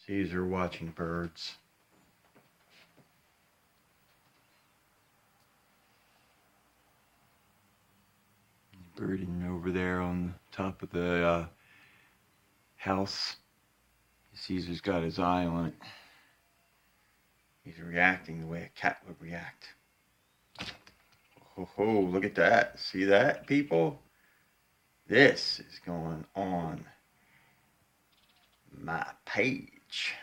Cesar watching birds. Birding over there on top of the house. Cesar's got his eye on it. He's reacting the way a cat would react. Oh, look at that. See that, people? This is going on my page.